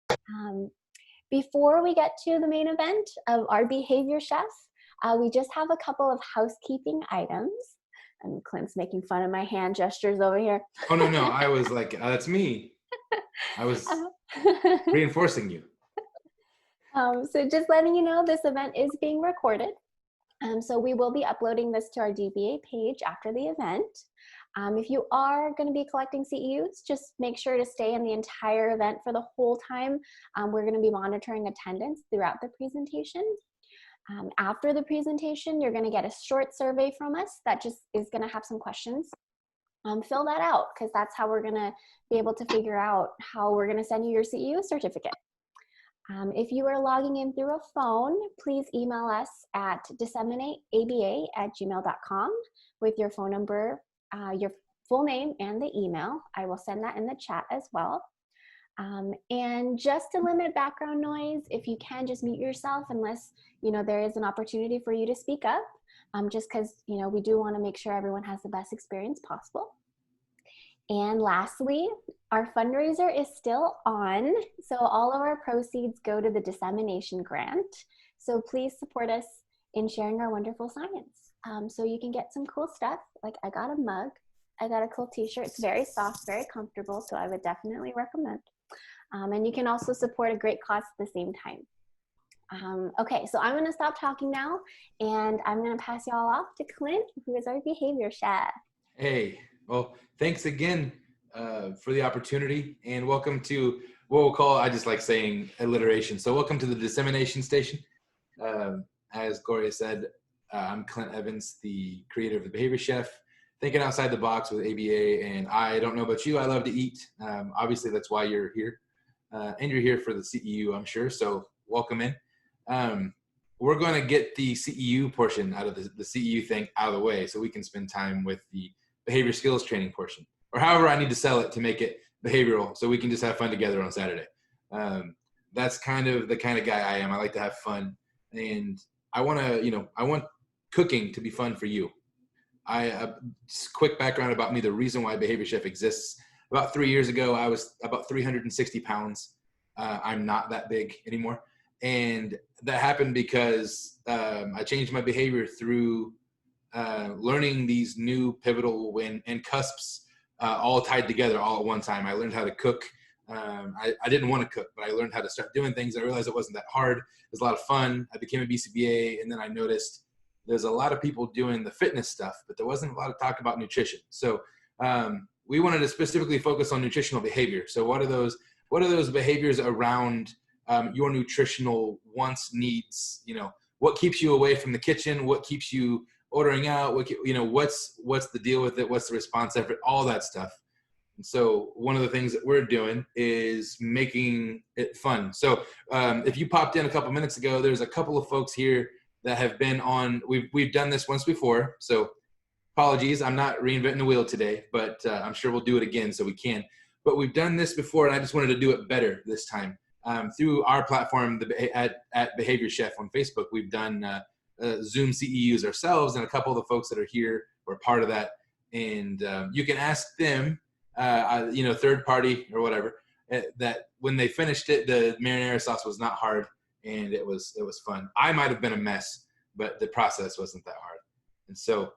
Um, Before we get to the main event of our behavior chef, we just have a couple of housekeeping items. And Clint's making fun of my hand gestures over here. Oh, no, no. I was like, that's me. I was reinforcing you. So just letting you know, this event is being recorded. So we will be uploading this to our DBA page after the event. If you are going to be collecting CEUs, just make sure to stay in the entire event for the whole time. We're going to be monitoring attendance throughout the presentation. After the presentation, you're going to get a short survey from us that just is going to have some questions. Fill that out, because that's how we're going to be able to figure out how we're going to send you your CEU certificate. If you are logging in through a phone, please email us at disseminateaba@gmail.com with your phone number, your full name, and the email. I will send that in the chat as well. And just to limit background noise, if you can, just mute yourself unless there is an opportunity for you to speak up, just because we do want to make sure everyone has the best experience possible. And lastly, our fundraiser is still on. So all of our proceeds go to the dissemination grant. So please support us in sharing our wonderful science. So you can get some cool stuff. Like, I got a mug, I got a cool t-shirt. It's very soft, very comfortable. So I would definitely recommend. And you can also support a great cause at the same time. Okay, so I'm gonna stop talking now, and I'm gonna pass y'all off to Clint, who is our behavior chef. Hey, well, thanks again for the opportunity, and welcome to what we'll call, I just like saying alliteration. So welcome to the dissemination station. As Gloria said, I'm Clint Evans, the creator of the Behavior Chef, thinking outside the box with ABA, and I don't know about you, I love to eat. Obviously, that's why you're here. And you're here for the CEU, I'm sure, so welcome in. We're going to get the CEU portion out of the CEU thing out of the way so we can spend time with the behavior skills training portion, or however I need to sell it to make it behavioral so we can just have fun together on Saturday. That's kind of the kind of guy I am. I like to have fun, and I want to, I want cooking to be fun for you. Just quick background about me, the reason why Behavior Chef exists. About 3 years ago, I was about 360 pounds. I'm not that big anymore. And that happened because I changed my behavior through learning these new pivotal and cusps all tied together all at one time. I learned how to cook. I didn't want to cook, but I learned how to start doing things. I realized it wasn't that hard. It was a lot of fun. I became a BCBA, and then I noticed there's a lot of people doing the fitness stuff, but there wasn't a lot of talk about nutrition. So we wanted to specifically focus on nutritional behavior. So what are those behaviors around your nutritional wants, needs? What keeps you away from the kitchen? What keeps you ordering out? What's the deal with it? What's the response effort? All that stuff. And so one of the things that we're doing is making it fun. So if you popped in a couple minutes ago, there's a couple of folks here that have been on. We've done this once before, so apologies. I'm not reinventing the wheel today, but I'm sure we'll do it again so we can. But we've done this before, and I just wanted to do it better this time. Through our platform at Behavior Chef on Facebook, we've done Zoom CEUs ourselves, and a couple of the folks that are here were part of that. And you can ask them, third party or whatever, that when they finished it, the marinara sauce was not hard, and it was fun. I might have been a mess, but the process wasn't that hard. And so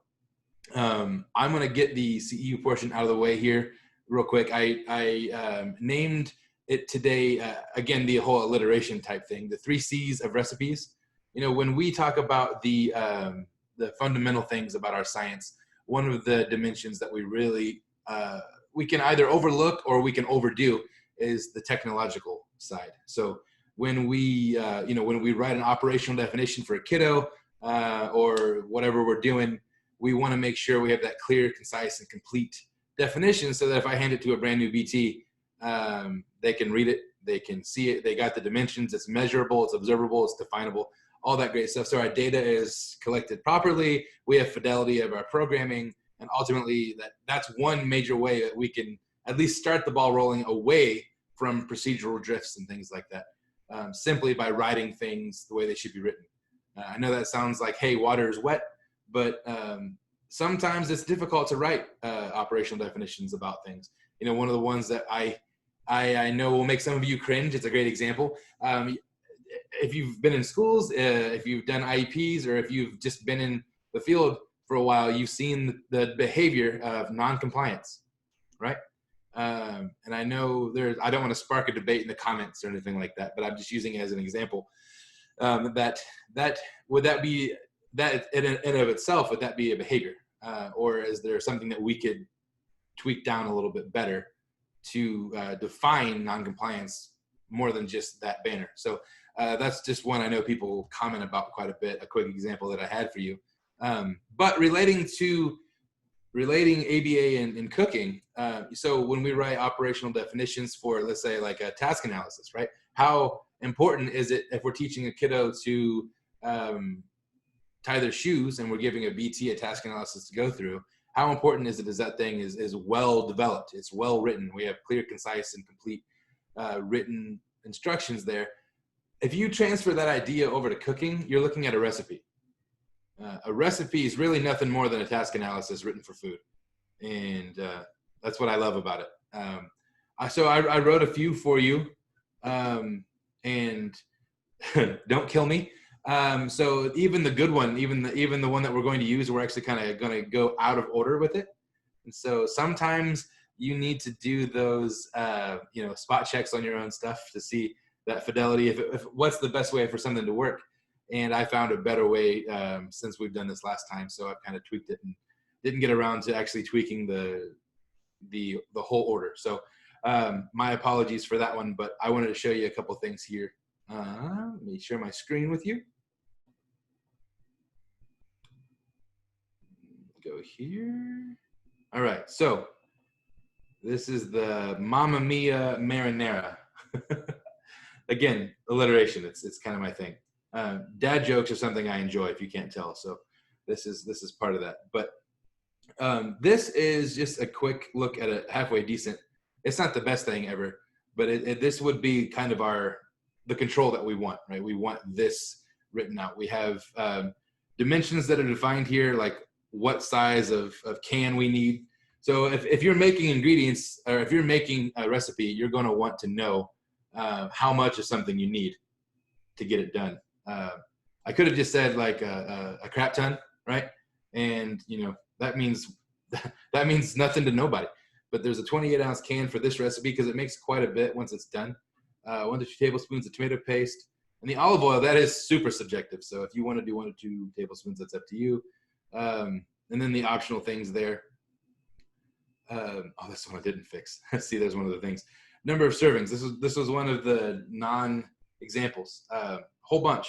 I'm going to get the CEU portion out of the way here real quick. I named it today, again, the whole alliteration type thing, the 3 C's of recipes. When we talk about the fundamental things about our science, one of the dimensions that we really, we can either overlook or we can overdo is the technological side. So when we, when we write an operational definition for a kiddo or whatever we're doing, we want to make sure we have that clear, concise, and complete definition so that if I hand it to a brand new BT, they can read it, they can see it, they got the dimensions, it's measurable, it's observable, it's definable, all that great stuff. So our data is collected properly, we have fidelity of our programming, and ultimately that's one major way that we can at least start the ball rolling away from procedural drifts and things like that, simply by writing things the way they should be written. I know that sounds like, hey, water is wet, but sometimes it's difficult to write operational definitions about things. One of the ones that I I know will make some of you cringe. It's a great example. If you've been in schools, if you've done IEPs, or if you've just been in the field for a while, you've seen the behavior of non-compliance, right? And I know I don't want to spark a debate in the comments or anything like that, but I'm just using it as an example. Would that be that in and of itself? Would that be a behavior, or is there something that we could tweak down a little bit better to define non-compliance more than just that banner? So that's just one I know people comment about quite a bit. A quick example that I had for you. But relating ABA and cooking, so when we write operational definitions for, let's say, like a task analysis, right? How important is it if we're teaching a kiddo to tie their shoes and we're giving a BT, a task analysis, to go through? How important is it is that thing is well developed, it's well written, we have clear, concise, and complete written instructions there. If you transfer that idea over to cooking, you're looking at a recipe. A recipe is really nothing more than a task analysis written for food. And that's what I love about it. So I wrote a few for you, and don't kill me. So even the good one, even the one that we're going to use, we're actually kind of going to go out of order with it. And so sometimes you need to do those, spot checks on your own stuff to see that fidelity, if what's the best way for something to work. And I found a better way since we've done this last time. So I've kind of tweaked it and didn't get around to actually tweaking the whole order. So my apologies for that one, but I wanted to show you a couple things here. Let me share my screen with you. Go here. All right, so this is the Mamma Mia marinara. Again, alliteration, it's kind of my thing. Dad jokes are something I enjoy, if you can't tell. So this is part of that. But this is just a quick look at a halfway decent. It's not the best thing ever, but this would be kind of the control that we want, right? We want this written out. We have dimensions that are defined here, like what size of can we need. So if you're making ingredients, or if you're making a recipe, you're going to want to know how much of something you need to get it done. I could have just said like a crap ton, right? And that means nothing to nobody. But there's a 28-ounce can for this recipe because it makes quite a bit once it's done. 1 to 2 tablespoons of tomato paste, and the olive oil, that is super subjective. So if you want to do 1 to 2 tablespoons, that's up to you. And then the optional things there. This one I didn't fix. See, there's one of the things. Number of servings. This was one of the non-examples. Whole bunch.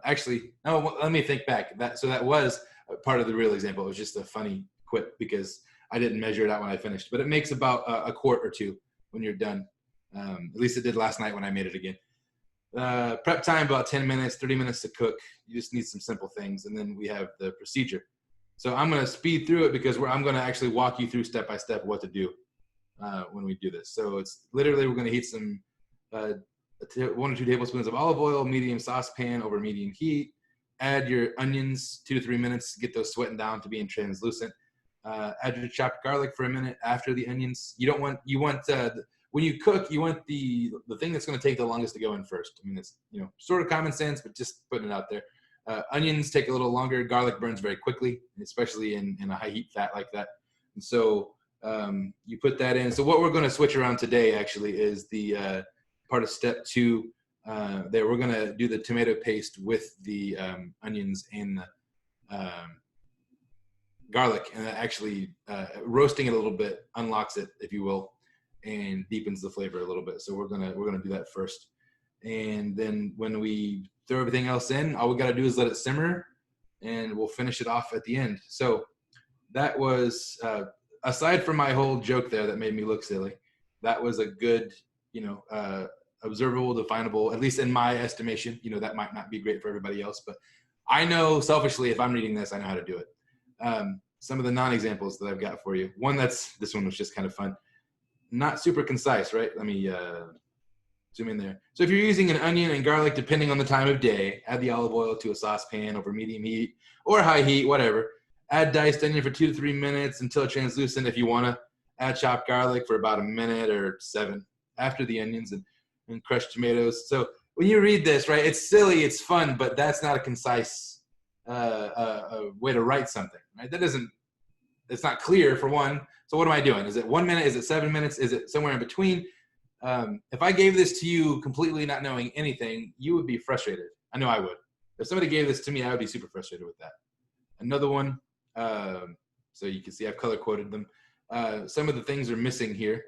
Actually, no. Let me think back. That was part of the real example. It was just a funny quip because I didn't measure it out when I finished. But it makes about a quart or two when you're done. At least it did last night when I made it again. Prep time about 10 minutes, 30 minutes to cook. You just need some simple things, and then we have the procedure. So I'm going to speed through it because I'm going to actually walk you through step by step what to do when we do this. So it's literally, we're going to heat some 1 to 2 tablespoons of olive oil, medium saucepan over medium heat. Add your onions 2 to 3 minutes, get those sweating down to being translucent. Add your chopped garlic for a minute after the onions. When you cook, you want the thing that's going to take the longest to go in first. I mean, it's sort of common sense, but just putting it out there. Onions take a little longer. Garlic burns very quickly, especially in a high heat fat like that. And so you put that in. So what we're going to switch around today actually is the part of step 2. There we're going to do the tomato paste with the onions and the garlic, and that actually roasting it a little bit unlocks it, if you will, and deepens the flavor a little bit. So we're gonna do that first, and then when we throw everything else in, all we got to do is let it simmer, and we'll finish it off at the end. So that was aside from my whole joke there that made me look silly, that was a good observable, definable, at least in my estimation. That might not be great for everybody else, but I know selfishly, if I'm reading this, I know how to do it. Some of the non-examples that I've got for you. This one was just kind of fun. Not super concise, right? Let me zoom in there. So if you're using an onion and garlic, depending on the time of day, add the olive oil to a saucepan over medium heat or high heat, whatever. Add diced onion for 2 to 3 minutes until translucent if you want to. add chopped garlic for about a minute or 7 after the onions and crushed tomatoes. So when you read this, right, it's silly, it's fun, but that's not a concise way to write something, right? It's not clear for one. So what am I doing? Is it 1 minute? Is it 7 minutes? Is it somewhere in between? If I gave this to you completely not knowing anything, you would be frustrated. I know I would. If somebody gave this to me, I would be super frustrated with that. Another one, so you can see I've color coded them. Some of the things are missing here.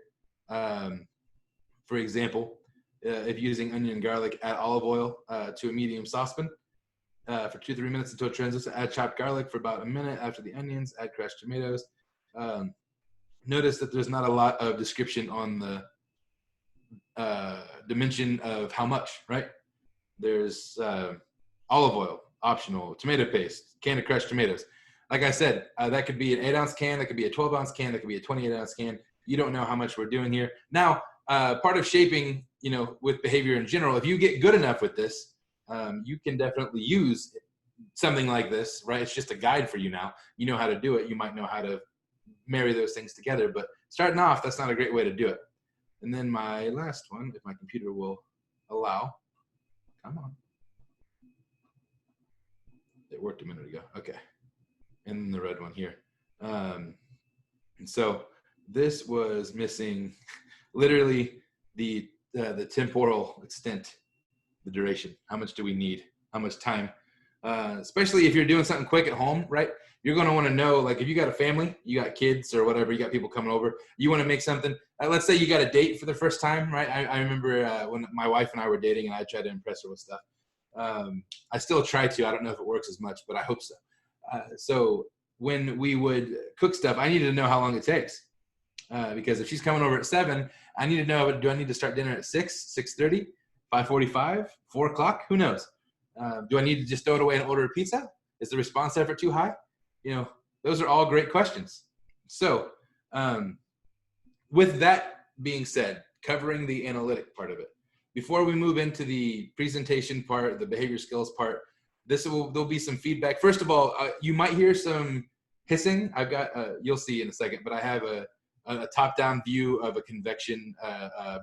For example, if using onion and garlic, add olive oil to a medium saucepan for 2 to 3 minutes until it translucent. Add chopped garlic for about a minute after the onions. Add crushed tomatoes. Notice that there's not a lot of description on the dimension of how much, right? There's olive oil, optional, tomato paste, can of crushed tomatoes. Like I said, that could be an 8-ounce can, that could be a 12-ounce can, that could be a 28-ounce can. You don't know how much we're doing here. Now, part of shaping, with behavior in general, if you get good enough with this, you can definitely use something like this, right? It's just a guide for you now. You know how to do it. You might know how to marry those things together, but starting off, that's not a great way to do it. And then my last one, if my computer will allow, come on. It worked a minute ago, okay. And then the red one here. And so this was missing literally the temporal extent, the duration. How much do we need? How much time? Especially if you're doing something quick at home, right? You're going to want to know, like if you got a family, you got kids or whatever, you got people coming over, you want to make something. Let's say you got a date for the first time, right? I remember when my wife and I were dating and I tried to impress her with stuff. I still try to. I don't know if it works as much, but I hope so. So when we would cook stuff, I needed to know how long it takes. Because if she's coming over at 7, I need to know, do I need to start dinner at 6, 6:30, 5:45, 4 o'clock? Who knows? Do I need to just throw it away and order a pizza? Is the response effort too high? Those are all great questions. So with that being said, covering the analytic part of it, before we move into the presentation part, the behavior skills part, there'll be some feedback. First of all, you might hear some hissing. I've got, you'll see in a second, but I have a top-down view of a convection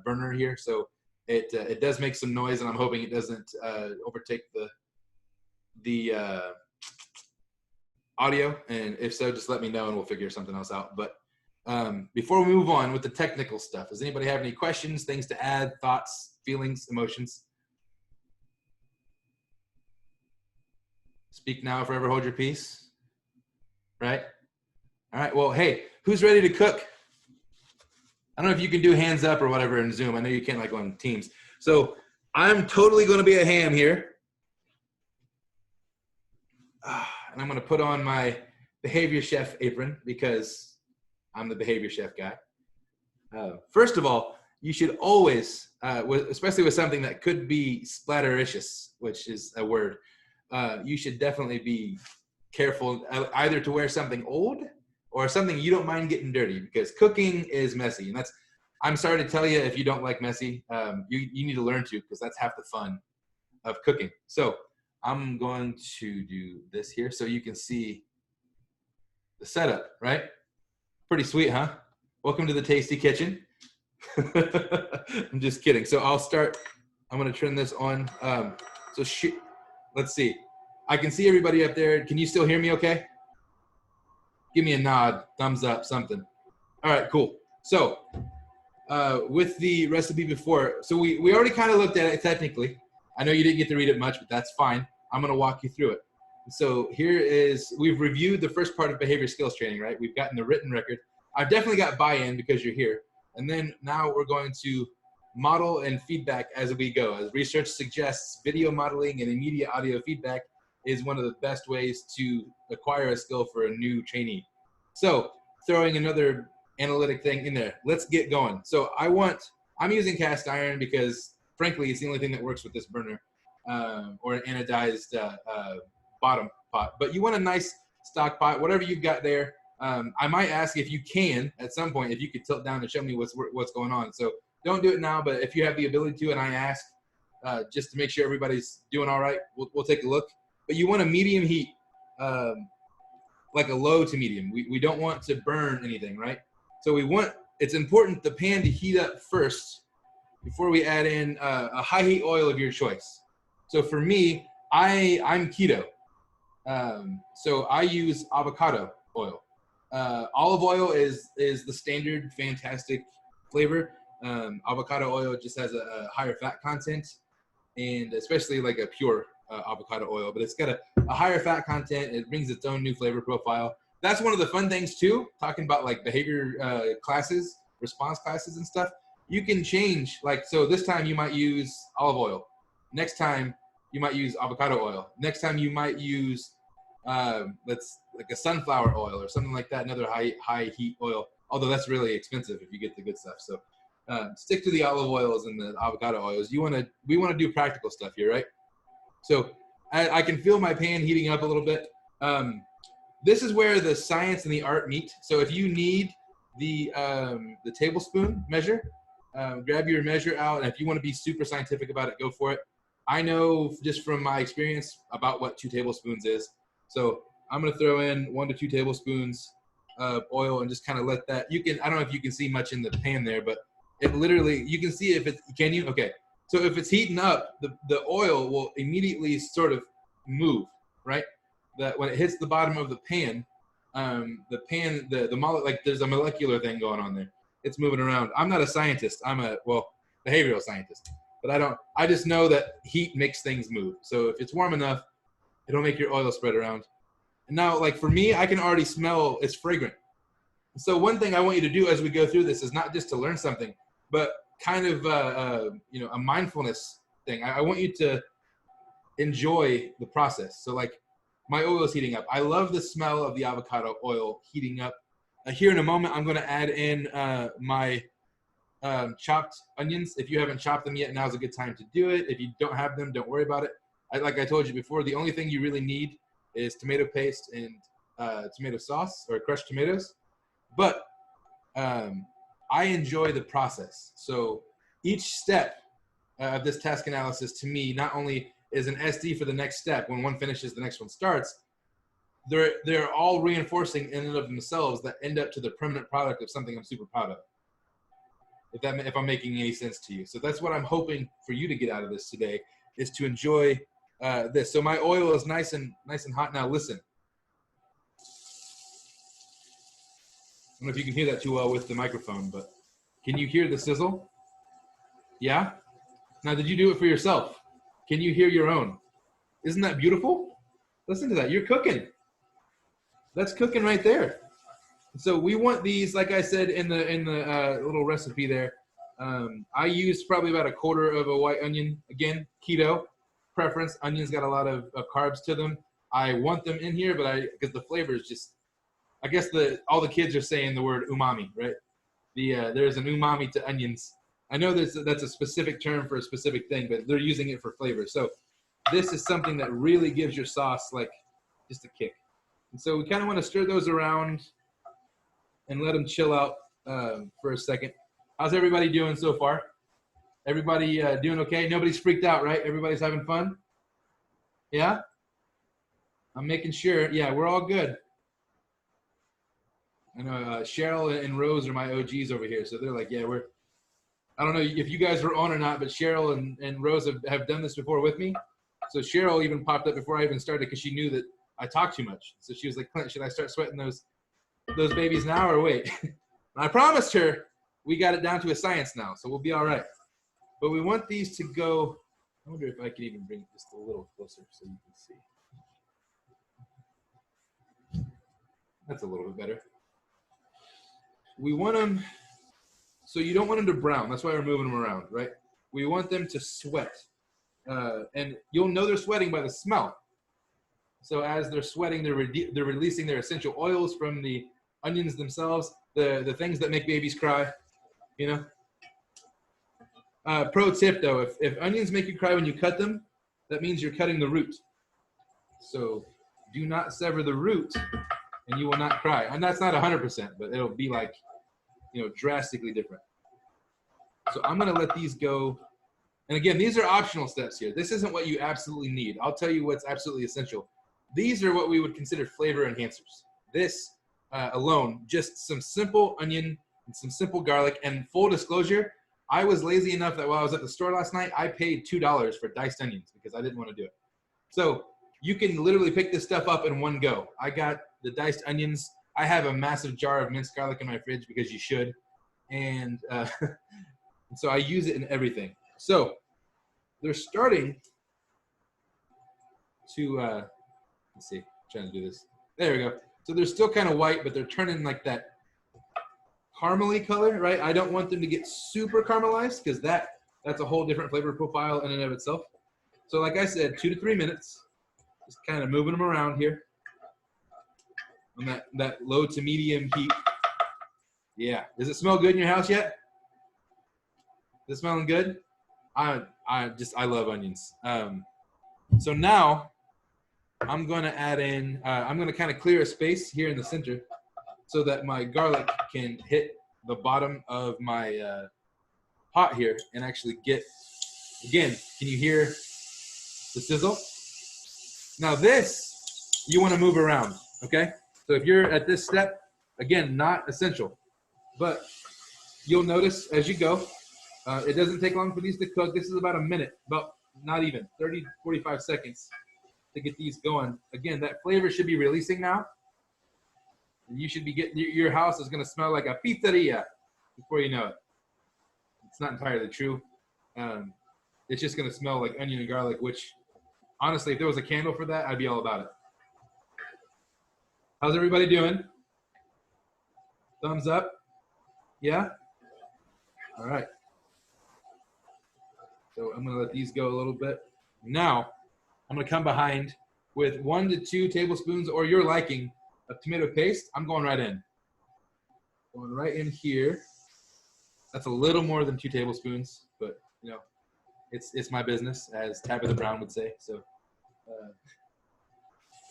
burner here. So it does make some noise, and I'm hoping it doesn't overtake the audio. And if so, just let me know and we'll figure something else out. But before we move on with the technical stuff, does anybody have any questions, things to add, thoughts, feelings, emotions? Speak now, forever hold your peace. Right? All right. Well, hey, who's ready to cook? I don't know if you can do hands up or whatever in Zoom. I know you can't like on Teams. So I'm totally going to be a ham here. And I'm going to put on my behavior chef apron because I'm the behavior chef guy. First of all, you should always, especially with something that could be splattericious, which is a word, you should definitely be careful either to wear something old or something you don't mind getting dirty, because cooking is messy. And I'm sorry to tell you, if you don't like messy, you need to learn to, because that's half the fun of cooking. So I'm going to do this here so you can see the setup, right? Pretty sweet, huh? Welcome to the Tasty Kitchen. I'm just kidding. So I'll start. I'm going to turn this on. Let's see. I can see everybody up there. Can you still hear me okay? Give me a nod, thumbs up, something. All right, cool. So with the recipe before, so we already kind of looked at it technically. I know you didn't get to read it much, but that's fine. I'm going to walk you through it. So we've reviewed the first part of behavior skills training, right? We've gotten the written record. I've definitely got buy-in because you're here. And then now we're going to model and feedback as we go. As research suggests, video modeling and immediate audio feedback is one of the best ways to acquire a skill for a new trainee. So throwing another analytic thing in there. Let's get going. So I'm using cast iron because frankly, it's the only thing that works with this burner, or an anodized bottom pot. But you want a nice stock pot, whatever you've got there. I might ask if you can, at some point, if you could tilt down and show me what's going on. So don't do it now, but if you have the ability to, and I ask, just to make sure everybody's doing all right, we'll take a look. But you want a medium heat, like a low to medium. We don't want to burn anything, right? So we want it's important the pan to heat up first before we add in a high heat oil of your choice. So for me, I'm keto. So I use avocado oil. Olive oil is the standard fantastic flavor. Avocado oil just has a higher fat content, and especially like a pure avocado oil, but it's got a higher fat content. It brings its own new flavor profile. That's one of the fun things too, talking about like behavior classes, response classes and stuff. You can change, like, so this time you might use olive oil. Next time you might use avocado oil. Next time you might use that's like a sunflower oil or something like that, another high heat oil, although that's really expensive if you get the good stuff. So stick to the olive oils and the avocado oils. We want to do practical stuff here, right? So I can feel my pan heating up a little bit. This is where the science and the art meet. So if you need the tablespoon measure, grab your measure out, and if you want to be super scientific about it, go for it. I know just from my experience about what 2 tablespoons is. So I'm going to throw in 1 to 2 tablespoons of oil and just kind of let that, I don't know if you can see much in the pan there, but it literally, you can see if it's, can you? Okay. So if it's heating up, the oil will immediately sort of move, right? That when it hits the bottom of the pan, like there's a molecular thing going on there. It's moving around. I'm not a scientist. I'm behavioral scientist, but I just know that heat makes things move. So if it's warm enough, it'll make your oil spread around. And now, like for me, I can already smell it's fragrant. So one thing I want you to do as we go through this is not just to learn something, but kind of a mindfulness thing. I want you to enjoy the process. So like my oil is heating up. I love the smell of the avocado oil heating up. Here in a moment, I'm going to add in my chopped onions. If you haven't chopped them yet, now's a good time to do it. If you don't have them, don't worry about it. Like I told you before, the only thing you really need is tomato paste and tomato sauce or crushed tomatoes. But I enjoy the process. So each step of this task analysis to me not only is an SD for the next step. When one finishes, the next one starts. They're all reinforcing in and of themselves that end up to the permanent product of something I'm super proud of. If I'm making any sense to you. So that's what I'm hoping for you to get out of this today, is to enjoy this. So my oil is nice and hot. Now listen. I don't know if you can hear that too well with the microphone, but can you hear the sizzle? Yeah? Now, did you do it for yourself? Can you hear your own? Isn't that beautiful? Listen to that. You're cooking. That's cooking right there. So we want these, like I said in the little recipe there. I used probably about 1/4 of a white onion. Again, keto preference. Onions got a lot of carbs to them. I want them in here, but because the flavor is just, I guess all the kids are saying the word umami, right? There's an umami to onions. I know that's a specific term for a specific thing, but they're using it for flavor. So this is something that really gives your sauce like just a kick. And so we kind of want to stir those around and let them chill out for a second. How's everybody doing so far? Everybody doing okay? Nobody's freaked out, right? Everybody's having fun? Yeah? I'm making sure. Yeah, we're all good. I know Cheryl and Rose are my OGs over here. So they're like, yeah, I don't know if you guys were on or not, but Cheryl and Rose have done this before with me. So Cheryl even popped up before I even started because she knew that I talk too much. So she was like, Clint, should I start sweating those babies now or wait? And I promised her we got it down to a science now, so we'll be all right. But we want these to go, I wonder if I could even bring it just a little closer so you can see. That's a little bit better. We want them, so you don't want them to brown. That's why we're moving them around, right? We want them to sweat. And you'll know they're sweating by the smell. So as they're sweating, they're releasing their essential oils from the onions themselves, the things that make babies cry, you know? Pro tip though, if onions make you cry when you cut them, that means you're cutting the root. So do not sever the root and you will not cry. And that's not 100%, but it'll be like, drastically different. So I'm gonna let these go. And again, these are optional steps here. This isn't what you absolutely need. I'll tell you what's absolutely essential. These are what we would consider flavor enhancers. This alone, just some simple onion and some simple garlic. And full disclosure, I was lazy enough that while I was at the store last night, I paid $2 for diced onions because I didn't want to do it. So you can literally pick this stuff up in one go. I got the diced onions. I have a massive jar of minced garlic in my fridge because you should. And so I use it in everything. So they're starting to, let's see, I'm trying to do this. There we go. So they're still kind of white, but they're turning like that caramely color, right? I don't want them to get super caramelized because that's a whole different flavor profile in and of itself. So like I said, 2 to 3 minutes, just kind of moving them around here on that low to medium heat. Yeah. Does it smell good in your house yet? Is it smelling good? I love onions. So now I'm going to add in, I'm going to kind of clear a space here in the center so that my garlic can hit the bottom of my pot here and actually get, again, can you hear the sizzle? Now this, you want to move around, okay? So if you're at this step, again, not essential, but you'll notice as you go, it doesn't take long for these to cook. This is about a minute, about not even 30, 45 seconds to get these going. Again, that flavor should be releasing now. And you should be getting, your house is going to smell like a pizzeria before you know it. It's not entirely true. It's just going to smell like onion and garlic, which honestly, if there was a candle for that, I'd be all about it. How's everybody doing? Thumbs up? Yeah? All right. So I'm going to let these go a little bit. Now, I'm going to come behind with 1 to 2 tablespoons or your liking of tomato paste. I'm going right in. Going right in here. That's a little more than 2 tablespoons, but you know, it's my business, as Tabitha Brown would say. So,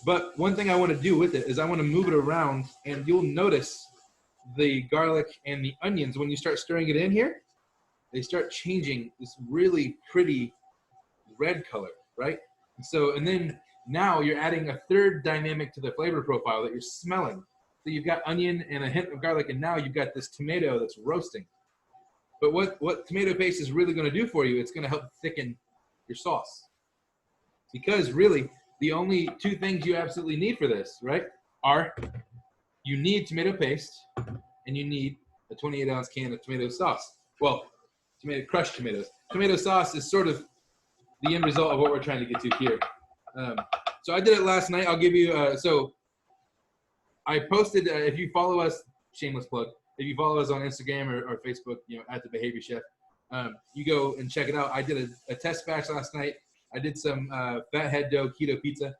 but one thing I want to do with it is I want to move it around, and you'll notice the garlic and the onions when you start stirring it in here. They start changing this really pretty red color, right? And then now you're adding a third dynamic to the flavor profile that you're smelling. So you've got onion and a hint of garlic, and now you've got this tomato that's roasting. But what tomato paste is really going to do for you, it's going to help thicken your sauce. Because really, the only 2 things you absolutely need for this, right, are you need tomato paste and you need a 28-ounce can of tomato sauce. Well, crushed tomatoes. Tomato sauce is sort of the end result of what we're trying to get to here. So I did it last night. I'll give you, so I posted, if you follow us, shameless plug, if you follow us on Instagram or Facebook, you know, at The Behavior Chef, you go and check it out. I did a test batch last night. I did some fathead dough keto pizza.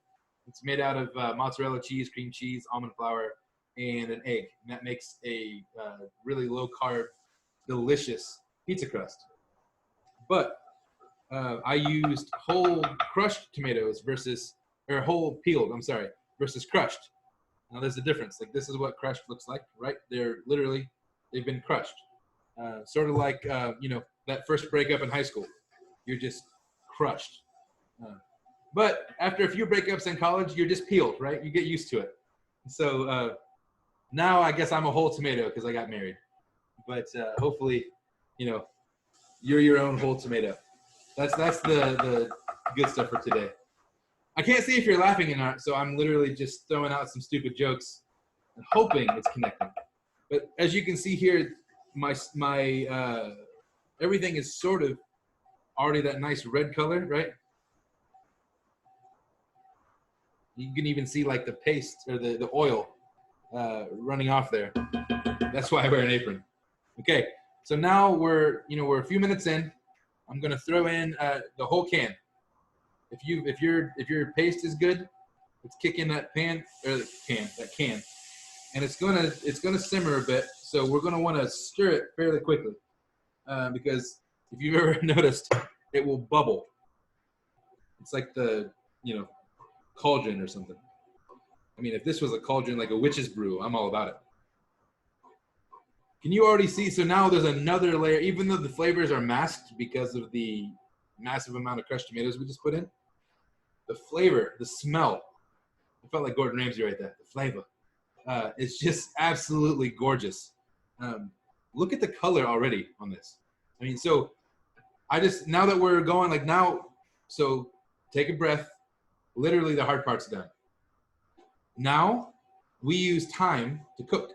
It's made out of mozzarella cheese, cream cheese, almond flour, and an egg. And that makes a really low carb, delicious pizza crust. But I used whole crushed tomatoes versus peeled, versus crushed. Now there's a difference. Like, this is what crushed looks like, right? They've been crushed. Sort of like, you know, that first breakup in high school. You're just crushed. But after a few breakups in college, you're just peeled, right? You get used to it. So now I guess I'm a whole tomato because I got married. But hopefully, you know, you're your own whole tomato. That's the good stuff for today. I can't see if you're laughing or not, so I'm literally just throwing out some stupid jokes and hoping it's connecting. But as you can see here, my everything is sort of already that nice red color, right? You can even see like the paste or the oil running off there. That's why I wear an apron. Okay, so now we're a few minutes in. I'm gonna throw in the whole can. If your paste is good, let's kick in that can, and it's gonna simmer a bit. So we're gonna want to stir it fairly quickly because if you've ever noticed, it will bubble. It's like the cauldron or something. I mean, if this was a cauldron like a witch's brew, I'm all about it. Can you already see? So now there's another layer, even though the flavors are masked because of the massive amount of crushed tomatoes we just put in. The flavor, the smell, I felt like Gordon Ramsay right there. The flavor, it's just absolutely gorgeous. look at the color already on this. I mean, so now that we're going like now, so take a breath. Literally the hard part's done. Now we use time to cook.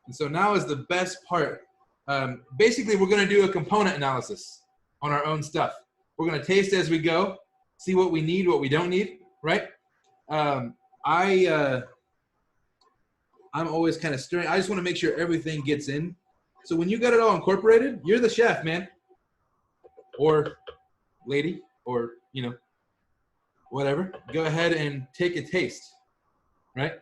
And so now is the best part. Basically, we're going to do a component analysis on our own stuff. We're going to taste as we go, see what we need, what we don't need, right? I'm always kind of stirring. I just want to make sure everything gets in. So when you got it all incorporated, you're the chef, man. Or lady, or, you know, whatever. Go ahead and take a taste, right?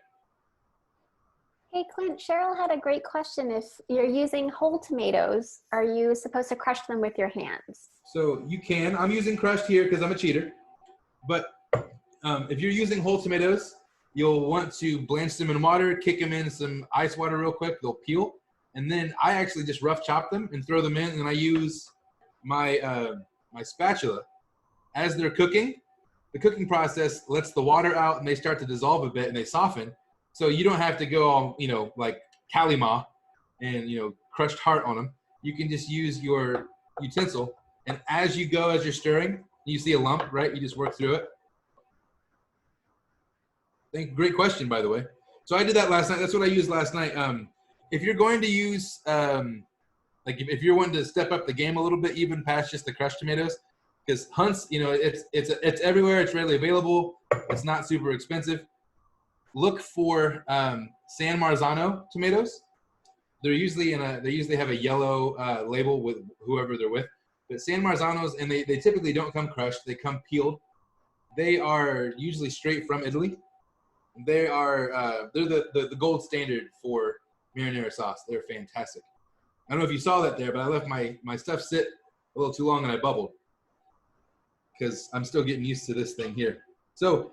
Hey, Clint, Cheryl had a great question. If you're using whole tomatoes, are you supposed to crush them with your hands? So you can. I'm using crushed here because I'm a cheater. But if you're using whole tomatoes, you'll want to blanch them in water, kick them in some ice water real quick. They'll peel. And then I actually just rough chop them and throw them in. And I use my, my spatula. As they're cooking, the cooking process lets the water out and they start to dissolve a bit and they soften. So you don't have to go all, you know, like Kalima and, you know, crushed heart on them. You can just use your utensil. And as you go, as you're stirring, you see a lump, right? You just work through it. Great question, by the way. So I did that last night. That's what I used last night. If you're going to use, like if you're wanting to step up the game a little bit, even past just the crushed tomatoes, because Hunt's, you know, it's everywhere. It's readily available. It's not super expensive. Look for San Marzano tomatoes. They're usually they usually have a yellow label with whoever they're with. But San Marzanos, and they typically don't come crushed. They come peeled. They are usually straight from Italy. They are they're the gold standard for marinara sauce. They're fantastic. I don't know if you saw that there, but I left my stuff sit a little too long and I bubbled because I'm still getting used to this thing here. So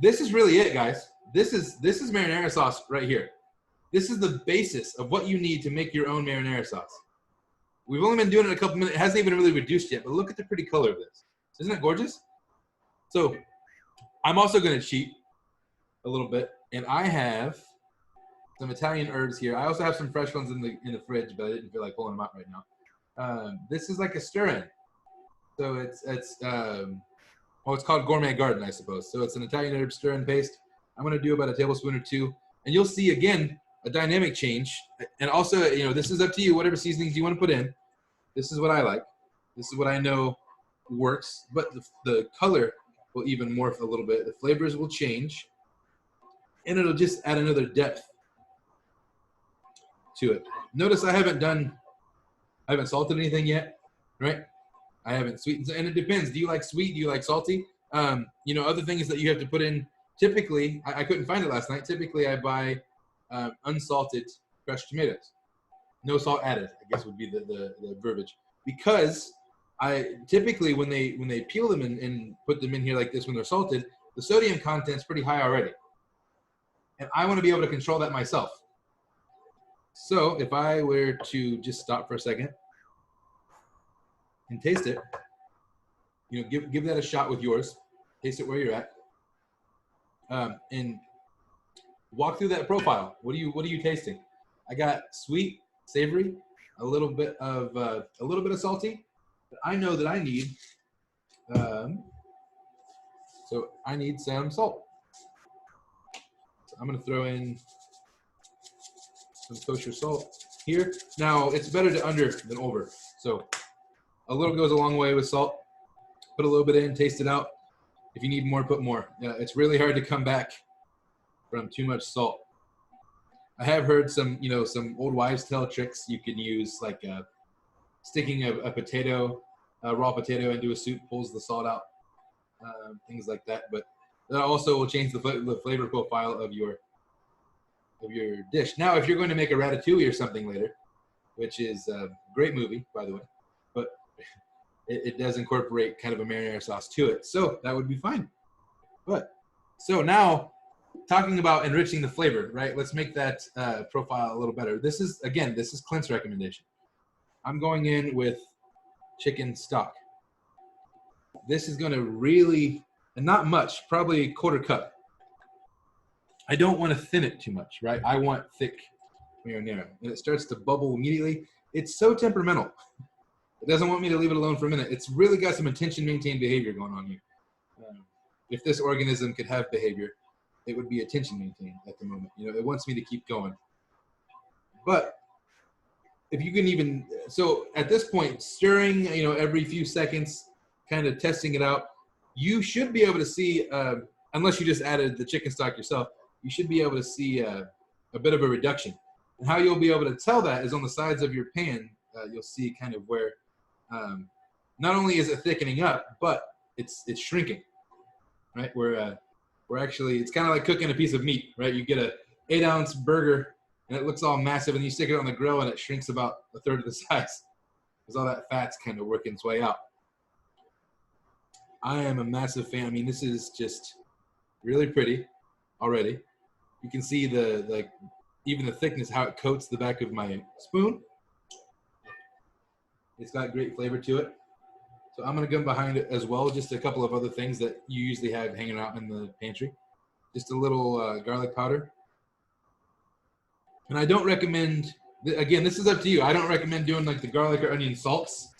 this is really it, guys. This is marinara sauce right here. This is the basis of what you need to make your own marinara sauce. We've only been doing it a couple minutes. It hasn't even really reduced yet, but look at the pretty color of this. Isn't it gorgeous? So I'm also going to cheat a little bit, and I have some Italian herbs here. I also have some fresh ones in the fridge, but I didn't feel like pulling them out right now. This is like a stir-in. So it's called Gourmet Garden, I suppose. So it's an Italian herb stir-in paste. I'm going to do about a tablespoon or two, and you'll see again a dynamic change. And also, you know, this is up to you. Whatever seasonings you want to put in. This is what I like. This is what I know works. But the color will even morph a little bit. The flavors will change, and it'll just add another depth to it. Notice I haven't salted anything yet, right? I haven't sweetened, and it depends. Do you like sweet? Do you like salty? You know, other things that you have to put in. Typically, I couldn't find it last night. Typically, I buy unsalted crushed tomatoes. No salt added, I guess would be the verbiage. Because I typically, when they peel them and put them in here like this when they're salted, the sodium content's pretty high already. And I want to be able to control that myself. So if I were to just stop for a second and taste it, you know, give that a shot with yours. Taste it where you're at, and walk through that profile. What are you tasting? I got sweet, savory, a little bit of salty. But I know that I need. So I need some salt. So I'm going to throw in some kosher salt here. Now, it's better to under than over. So a little goes a long way with salt. Put a little bit in, taste it out. If you need more, put more. It's really hard to come back from too much salt. I have heard some old wives' tale tricks you can use, like sticking a potato, a raw potato into a soup, pulls the salt out, things like that. But that also will change the flavor profile of your dish. Now, if you're going to make a ratatouille or something later, which is a great movie, by the way, but it does incorporate kind of a marinara sauce to it. So that would be fine. But so now, talking about enriching the flavor, right? Let's make that profile a little better. This is Clint's recommendation. I'm going in with chicken stock. This is going to really, and not much, probably a quarter cup. I don't want to thin it too much, right? I want thick marinara, and it starts to bubble immediately. It's so temperamental. It doesn't want me to leave it alone for a minute. It's really got some attention-maintained behavior going on here. If this organism could have behavior, it would be attention-maintained at the moment. You know, it wants me to keep going. But if you can even, so at this point, stirring, you know, every few seconds, kind of testing it out, you should be able to see, unless you just added the chicken stock yourself, you should be able to see a bit of a reduction. And how you'll be able to tell that is on the sides of your pan, you'll see kind of where not only is it thickening up, but it's shrinking, right? We're actually, it's kind of like cooking a piece of meat, right? You get a 8-ounce burger and it looks all massive, and you stick it on the grill and it shrinks about a third of the size because all that fat's kind of working its way out. I am a massive fan. I mean, this is just really pretty already. You can see the even the thickness, how it coats the back of my spoon. It's got great flavor to it. So I'm gonna go behind it as well. Just a couple of other things that you usually have hanging out in the pantry. Just a little garlic powder. And I don't recommend, again, this is up to you. I don't recommend doing like the garlic or onion salts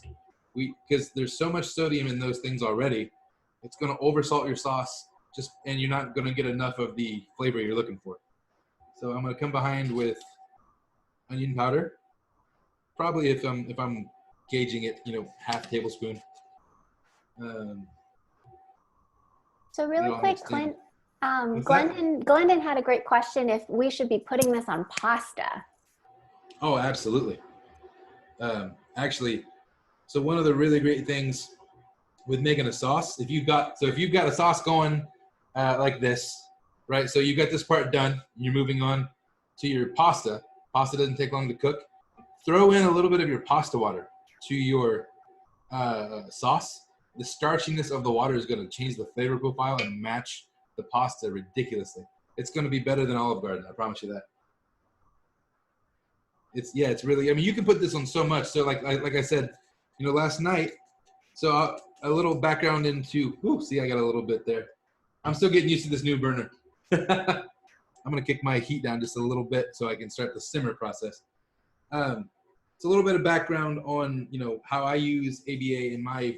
because there's so much sodium in those things already. It's gonna oversalt your sauce and you're not gonna get enough of the flavor you're looking for. So I'm gonna come behind with onion powder. Probably if I'm gauging it, you know, half tablespoon. So really quick, Clint, Glendon had a great question if we should be putting this on pasta. Oh, absolutely. Actually, so one of the really great things with making a sauce, if you've got a sauce going like this, right? So you got this part done, you're moving on to your pasta. Pasta doesn't take long to cook. Throw in a little bit of your pasta water to your sauce. The starchiness of the water is going to change the flavor profile and match the pasta ridiculously. It's going to be better than Olive Garden. I promise you that. It's really, I mean, you can put this on so much. So like I said, you know, last night, so a little background into, see, I got a little bit there. I'm still getting used to this new burner. I'm going to kick my heat down just a little bit so I can start the simmer process. It's a little bit of background on, you know, how I use ABA in my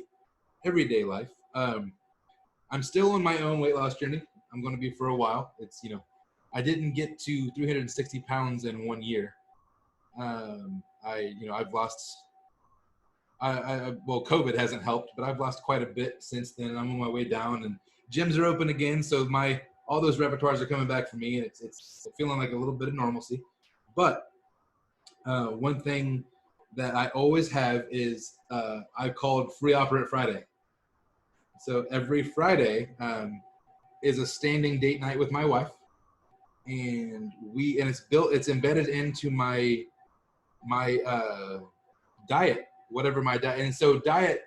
everyday life. I'm still on my own weight loss journey. I'm going to be for a while. It's, you know, I didn't get to 360 pounds in 1 year. I've lost, well, COVID hasn't helped, but I've lost quite a bit since then. I'm on my way down and gyms are open again. So all those repertoires are coming back for me, and it's feeling like a little bit of normalcy. But one thing that I always have is I've called Free Operate Friday. So every Friday is a standing date night with my wife, and it's embedded into my diet, whatever my diet. And so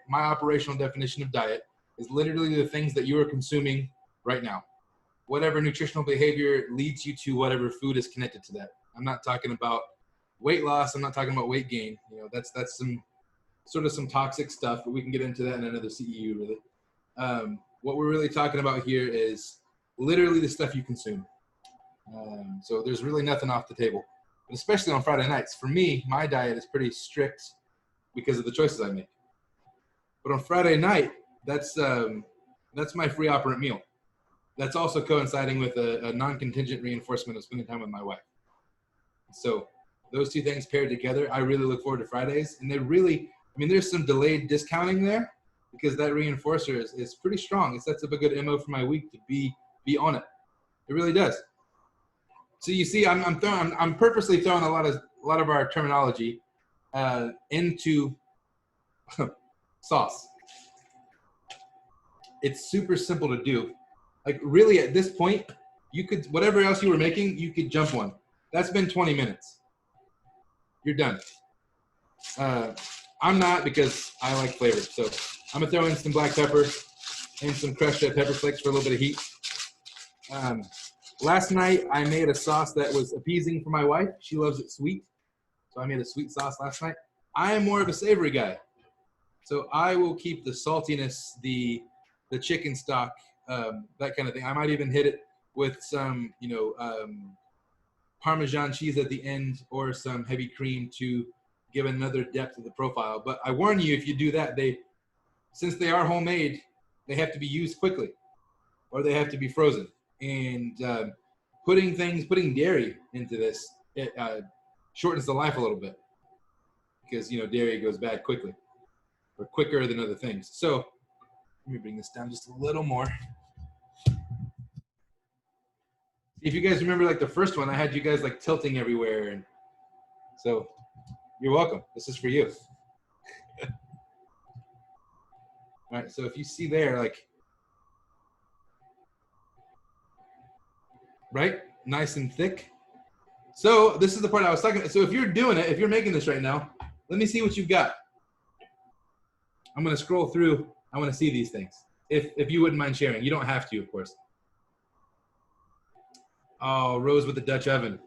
my operational definition of diet is literally the things that you are consuming right now. Whatever nutritional behavior leads you to whatever food is connected to that. I'm not talking about weight loss. I'm not talking about weight gain. You know, that's some toxic stuff, but we can get into that in another CEU really. What we're really talking about here is literally the stuff you consume. So there's really nothing off the table, but especially on Friday nights. For me, my diet is pretty strict because of the choices I make. But on Friday night, that's my free operant meal. That's also coinciding with a non-contingent reinforcement of spending time with my wife. So those two things paired together, I really look forward to Fridays. And there's some delayed discounting there because that reinforcer is pretty strong. It sets up a good MO for my week to be on it. It really does. So you see, I'm purposely throwing a lot of our terminology into sauce. It's super simple to do. Like really at this point, you could, whatever else you were making, you could jump one. That's been 20 minutes. You're done. I'm not, because I like flavor. So I'm gonna throw in some black pepper and some crushed red pepper flakes for a little bit of heat. Last night I made a sauce that was appeasing for my wife. She loves it sweet. So I made a sweet sauce last night. I am more of a savory guy. So I will keep the saltiness, the chicken stock, that kind of thing. I might even hit it with some, Parmesan cheese at the end or some heavy cream to give another depth to the profile. But I warn you, if you do that, since they are homemade, they have to be used quickly or they have to be frozen. And putting dairy into this, it shortens the life a little bit because, you know, dairy goes bad quickly or quicker than other things. So let me bring this down just a little more. If you guys remember, like the first one, I had you guys like tilting everywhere. And so you're welcome. This is for you. All right, so if you see there, like, right, nice and thick. So this is the part I was talking about. So if you're doing it, if you're making this right now, let me see what you've got. I'm gonna scroll through. I wanna see these things. If you wouldn't mind sharing. You don't have to, of course. Oh, Rose with the Dutch oven.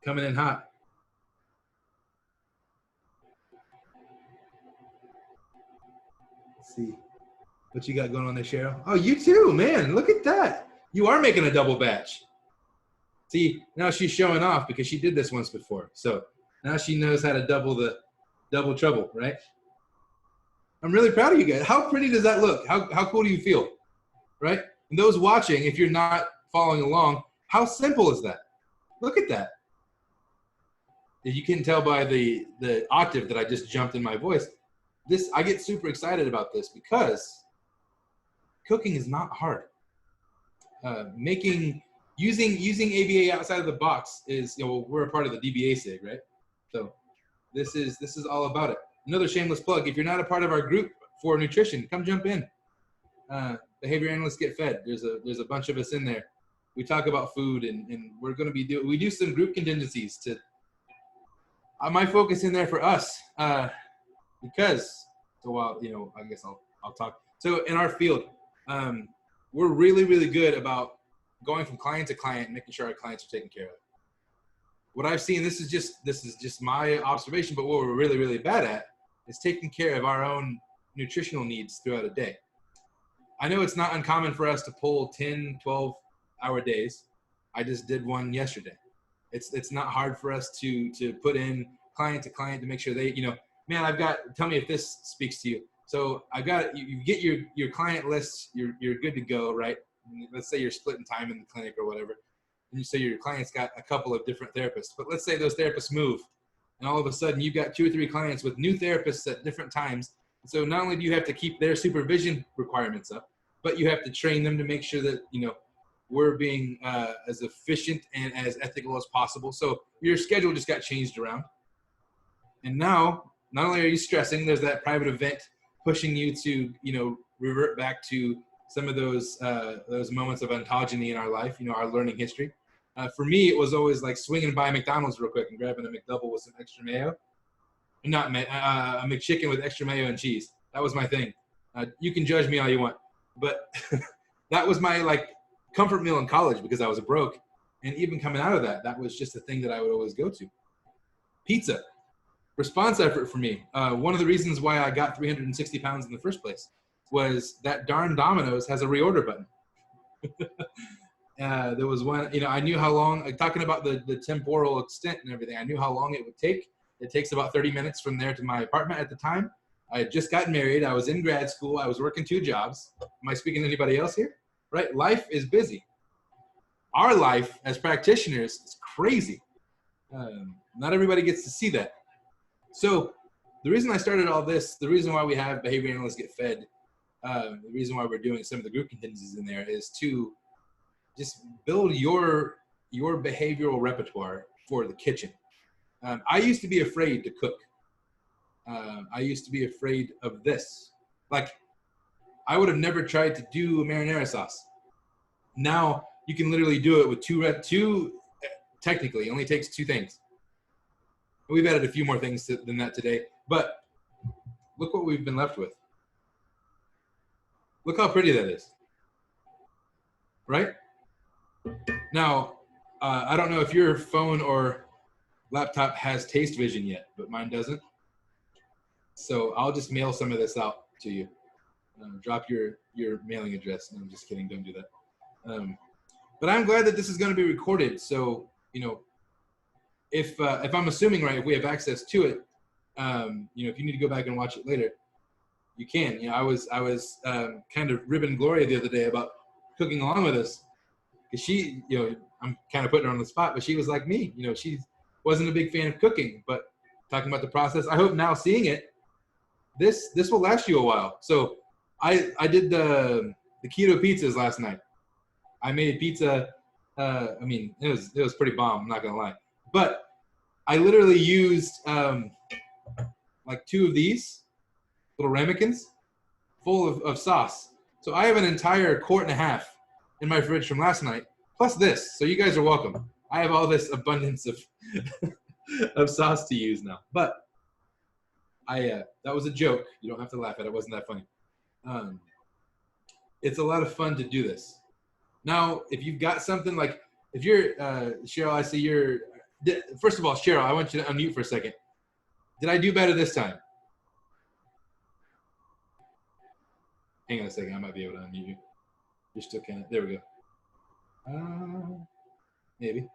Coming in hot. Let's see what you got going on there, Cheryl. Oh, you too, man. Look at that. You are making a double batch. See, now she's showing off because she did this once before. So now she knows how to double trouble, right? I'm really proud of you guys. How pretty does that look? How cool do you feel, right? And those watching, if you're not following along, how simple is that? Look at that. You can tell by the octave that I just jumped in my voice. I get super excited about this because cooking is not hard. Using ABA outside of the box is, you know, we're a part of the BACB, right? So this is all about it. Another shameless plug: if you're not a part of our group for nutrition, come jump in. Behavior analysts get fed. There's a bunch of us in there. We talk about food, and we're going to be we do some group contingencies to. My focus in there for us, because so while, you know, I guess I'll talk. So in our field, we're really, really good about going from client to client and making sure our clients are taken care of. What I've seen, this is just my observation, but what we're really, really bad at is taking care of our own nutritional needs throughout a day. I know it's not uncommon for us to pull 10, 12-hour days. I just did one yesterday. It's not hard for us to put in client to client to make sure they, you know, man, tell me if this speaks to you. So I've got, you get your client lists, you're good to go, right? Let's say you're splitting time in the clinic or whatever. And you say your client's got a couple of different therapists, but let's say those therapists move and all of a sudden you've got 2 or 3 clients with new therapists at different times. So not only do you have to keep their supervision requirements up, but you have to train them to make sure that, you know, we're being as efficient and as ethical as possible. So your schedule just got changed around. And now, not only are you stressing, there's that private event pushing you to, you know, revert back to some of those moments of ontogeny in our life, you know, our learning history. For me, it was always like swinging by McDonald's real quick and grabbing a McDouble with some extra mayo. A McChicken with extra mayo and cheese. That was my thing. You can judge me all you want, but that was my like comfort meal in college because I was broke. And even coming out of that, that was just a thing that I would always go to. Pizza. Response effort for me. One of the reasons why I got 360 pounds in the first place was that darn Domino's has a reorder button. There was one, you know, I knew how long, talking about the temporal extent and everything, I knew how long it would take. It takes about 30 minutes from there to my apartment at the time. I had just gotten married. I was in grad school. I was working 2 jobs. Am I speaking to anybody else here? Right? Life is busy. Our life as practitioners is crazy. Not everybody gets to see that. So the reason I started all this, the reason why we have behavior analysts get fed, the reason why we're doing some of the group contingencies in there is to just build your behavioral repertoire for the kitchen. I used to be afraid to cook. I used to be afraid of this. Like, I would have never tried to do a marinara sauce. Now you can literally do it with two technically, it only takes 2 things. We've added a few more things than that today, but look what we've been left with. Look how pretty that is, right? Now, I don't know if your phone or laptop has taste vision yet, but mine doesn't. So I'll just mail some of this out to you. Drop your mailing address. No, I'm just kidding. Don't do that. But I'm glad that this is going to be recorded. So you know, if I'm assuming right, if we have access to it, you know, if you need to go back and watch it later, you can. You know, I was kind of ribbing Gloria the other day about cooking along with us, because she, you know, I'm kind of putting her on the spot, but she was like me. You know, she wasn't a big fan of cooking, but talking about the process. I hope now seeing it, this will last you a while. So I did the keto pizzas last night. I made pizza. I mean, it was pretty bomb. I'm not gonna lie, but I literally used like 2 of these little ramekins full of sauce. So I have an entire quart and a half in my fridge from last night, plus this. So you guys are welcome. I have all this abundance of of sauce to use now. But that was a joke. You don't have to laugh at it. It wasn't that funny. It's a lot of fun to do this. Now, if you've got something like, if you're, Cheryl, I see you're, first of all, Cheryl, I want you to unmute for a second. Did I do better this time? Hang on a second. I might be able to unmute you. You're still kind of, there we go. Maybe.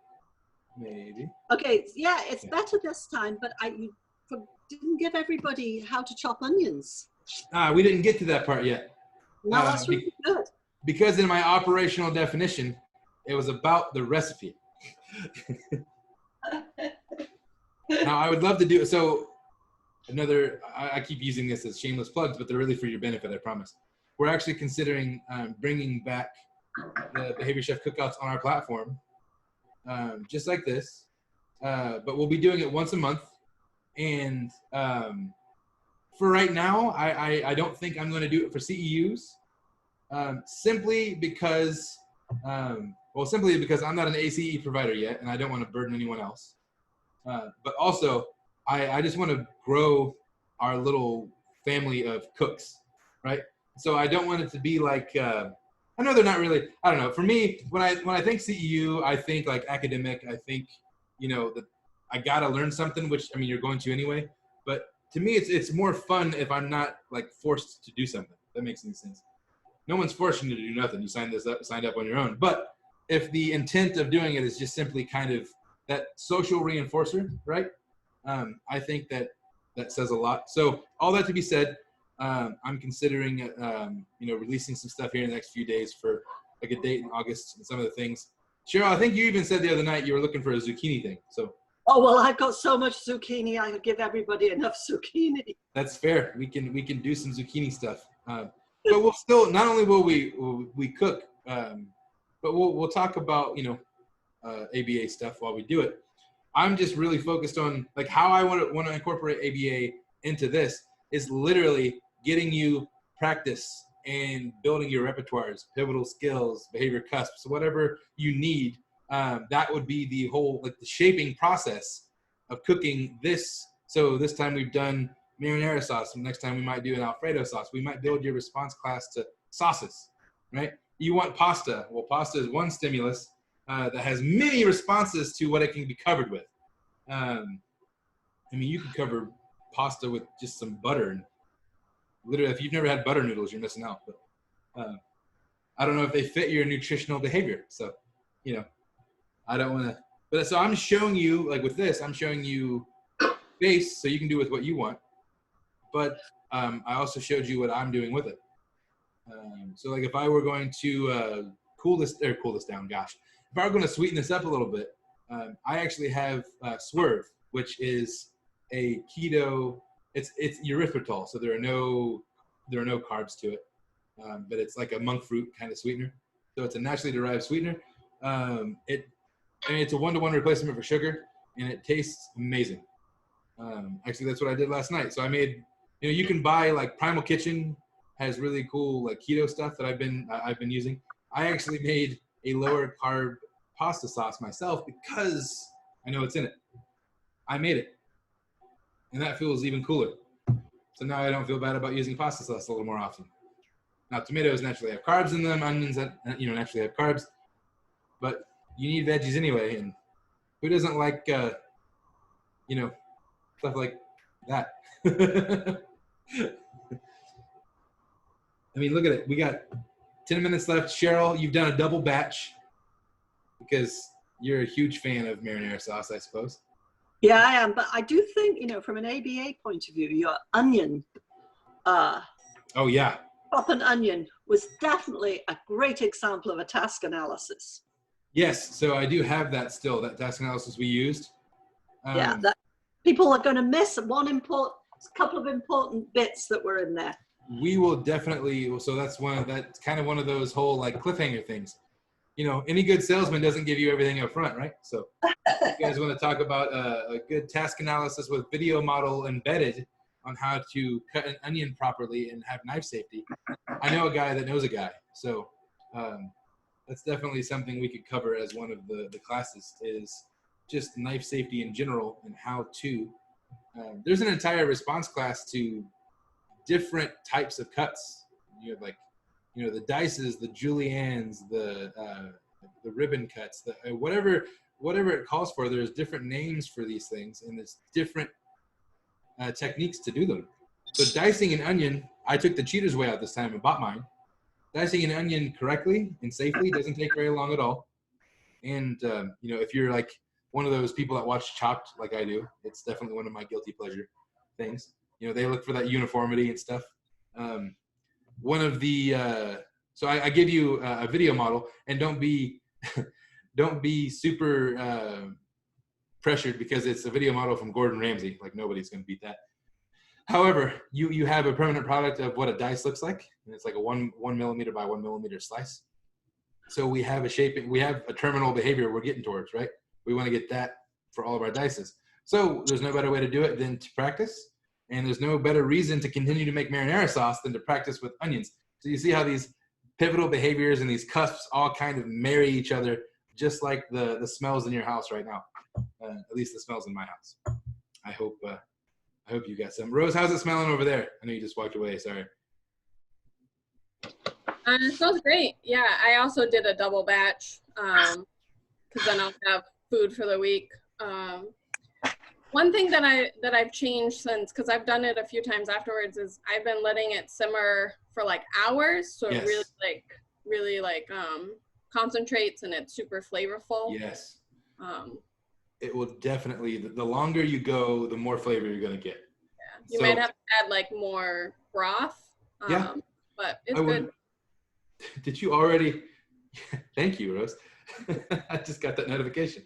Okay, yeah, it's better this time, but you didn't give everybody how to chop onions. We didn't get to that part yet. No, that's really good. Because in my operational definition, it was about the recipe. Now, I would love to do, so another, I keep using this as shameless plugs, but they're really for your benefit, I promise. We're actually considering bringing back the Behavior Chef cookouts on our platform, just like this, but we'll be doing it once a month. And for right now, I don't think I'm going to do it for CEUs, simply because I'm not an ACE provider yet, and I don't want to burden anyone else. But also, I just want to grow our little family of cooks, right? So I don't want it to be like, I know they're not really, I don't know. For me, when I think CEU, I think like academic. I think, you know, that I got to learn something, which, I mean, you're going to anyway. But to me, it's more fun if I'm not like forced to do something. If that makes any sense. No one's forcing you to do nothing. You signed up on your own. But if the intent of doing it is just simply kind of that social reinforcer, right? I think that says a lot. So all that to be said, I'm considering, you know, releasing some stuff here in the next few days for like a date in August and some of the things. Cheryl, I think you even said the other night you were looking for a zucchini thing. So. Oh, well, I've got so much zucchini. I could give everybody enough zucchini. That's fair. We can do some zucchini stuff. But we'll still, not only will we cook, but we'll talk about, you know, ABA stuff while we do it. I'm just really focused on like how I want to incorporate ABA into this is literally getting you practice and building your repertoires, pivotal skills, behavior cusps, whatever you need. That would be the whole, like the shaping process of cooking this. So this time we've done marinara sauce. Next time we might do an Alfredo sauce. We might build your response class to sauces, right? You want pasta. Well, pasta is one stimulus that has many responses to what it can be covered with. I mean, you could cover pasta with just some butter. And literally, if you've never had butter noodles, you're missing out. But I don't know if they fit your nutritional behavior. So, you know, I don't want to. But so I'm showing you, like with this, I'm showing you base so you can do with what you want. But I also showed you what I'm doing with it. So like if I were going to cool this down, gosh. If I were going to sweeten this up a little bit, I actually have Swerve, which is a keto, it's erythritol, so there are no carbs to it. But it's like a monk fruit kind of sweetener. So it's a naturally derived sweetener. It's a 1-to-1 replacement for sugar, and it tastes amazing. Actually, that's what I did last night. So I made, you know, you can buy like Primal Kitchen has really cool like keto stuff that I've been using. I actually made a lower carb pasta sauce myself because I know it's in it. I made it, and that feels even cooler. So now I don't feel bad about using pasta sauce a little more often. Now tomatoes naturally have carbs in them, onions that, you know, naturally have carbs, but you need veggies anyway, and who doesn't like you know, stuff like that? I mean, look at it. We got 10 minutes left. Cheryl, you've done a double batch because you're a huge fan of marinara sauce, I suppose. Yeah, I am. But I do think, you know, from an ABA point of view, your onion, Oh yeah. chop an onion was definitely a great example of a task analysis. Yes. So I do have that still, that task analysis we used. Yeah, that people are going to miss couple of important bits that were in there. We will definitely. So that's kind of one of those whole like cliffhanger things. You know, any good salesman doesn't give you everything up front, right? So you guys want to talk about a good task analysis with video model embedded on how to cut an onion properly and have knife safety. I know a guy that knows a guy. So that's definitely something we could cover as one of the classes, is just knife safety in general and how to. There's an entire response class to different types of cuts. You have like, you know, the dices, the juliennes, the ribbon cuts, whatever it calls for. There's different names for these things, and there's different techniques to do them. So dicing an onion, I took the cheater's way out this time and bought mine. Dicing an onion correctly and safely doesn't take very long at all. And you know, if you're like one of those people that watch Chopped like I do, it's definitely one of my guilty pleasure things. You know, they look for that uniformity and stuff. One of the so I give you a video model, and don't be super pressured because it's a video model from Gordon Ramsay. Like, nobody's going to beat that. However, you have a permanent product of what a dice looks like, and it's like a 1 millimeter by 1 millimeter slice. So we have a terminal behavior we're getting towards, right? We want to get that for all of our dices. So there's no better way to do it than to practice. And there's no better reason to continue to make marinara sauce than to practice with onions. So you see how these pivotal behaviors and these cusps all kind of marry each other, just like the smells in your house right now. At least the smells in my house. I hope you got some. Rose, how's it smelling over there? I know you just walked away. Sorry. It smells great. Yeah, I also did a double batch because then I'll have food for the week. One thing that I've changed since, because I've done it a few times afterwards, is I've been letting it simmer for like hours, so yes. It really concentrates and it's super flavorful. Yes. It will definitely. The longer you go, the more flavor you're gonna get. Yeah. You might have to add like more broth. Yeah. But it's good. Did you already? Thank you, Rose. I just got that notification.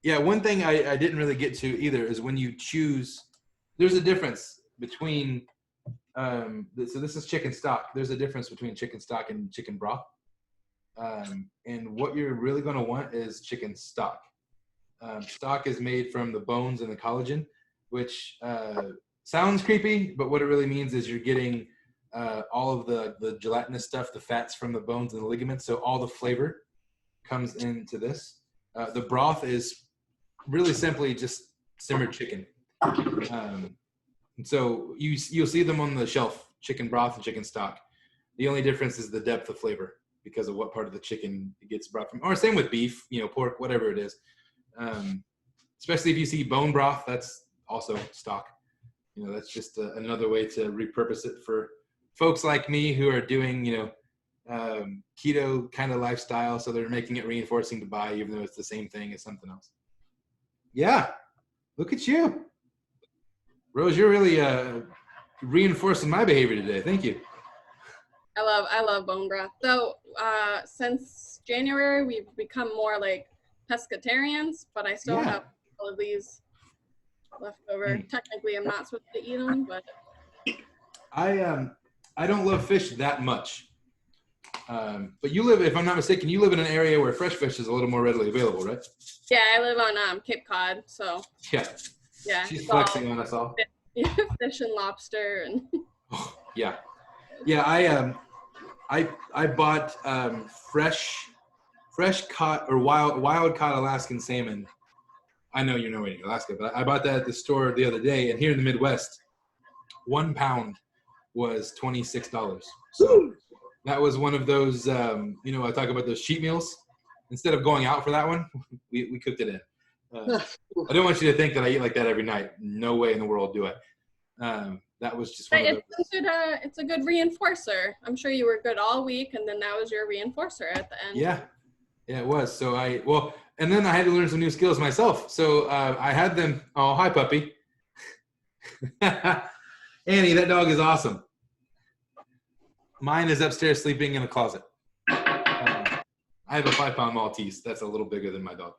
Yeah, one thing I didn't really get to either is when you choose, there's a difference between, so this is chicken stock. There's a difference between chicken stock and chicken broth. And what you're really going to want is chicken stock. Stock is made from the bones and the collagen, which sounds creepy, but what it really means is you're getting all of the gelatinous stuff, the fats from the bones and the ligaments, so all the flavor comes into this. The broth is really simply just simmered chicken. And so you'll see them on the shelf, chicken broth and chicken stock. The only difference is the depth of flavor because of what part of the chicken it gets brought from. Or same with beef, you know, pork, whatever it is. Especially if you see bone broth, that's also stock. You know, that's just another way to repurpose it for folks like me who are doing, you know, keto kind of lifestyle, so they're making it reinforcing to buy, even though it's the same thing as something else. Yeah, look at you, Rose. You're really reinforcing my behavior today. Thank you. I love bone broth. So since January, we've become more like pescatarians, but I still have all of these left over. Technically, I'm not supposed to eat them, but I don't love fish that much. But you live, if I'm not mistaken, you live in an area where fresh fish is a little more readily available, right? Yeah, I live on Cape Cod, so. Yeah. She's flexing on us all. Fish and lobster and. Yeah. I bought fresh caught or wild caught Alaskan salmon. I know you're nowhere in Alaska, but I bought that at the store the other day, and here in the Midwest, 1 pound was $26. So that was one of those, you know, I talk about those cheat meals. Instead of going out for that one, we cooked it in. I don't want you to think that I eat like that every night. No way in the world do I. That was just one of those. It's a good reinforcer. I'm sure you were good all week, and then that was your reinforcer at the end. Yeah. Yeah, it was. So and then I had to learn some new skills myself. So I had them. Oh, hi, puppy. Annie, that dog is awesome. Mine is upstairs sleeping in a closet. I have a 5-pound Maltese. That's a little bigger than my dog.